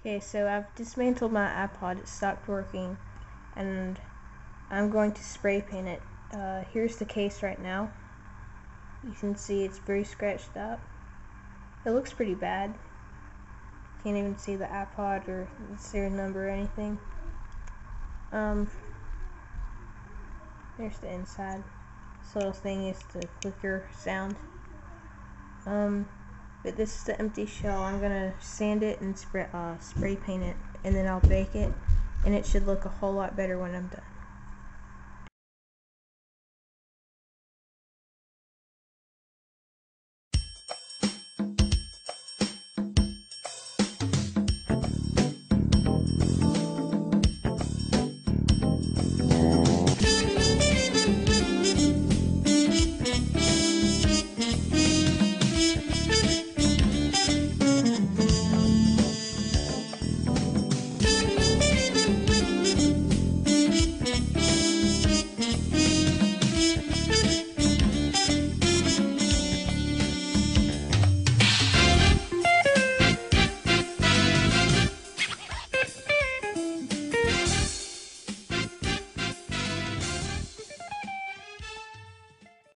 Okay, so I've dismantled my iPod. It stopped working, and I'm going to spray paint it. Here's the case right now. You can see it's very scratched up. It looks pretty bad. Can't even see the iPod or the serial number or anything. There's the inside. This little thing is the clicker sound. But this is the empty shell. I'm gonna sand it and spray paint it, and then I'll bake it, and it should look a whole lot better when I'm done.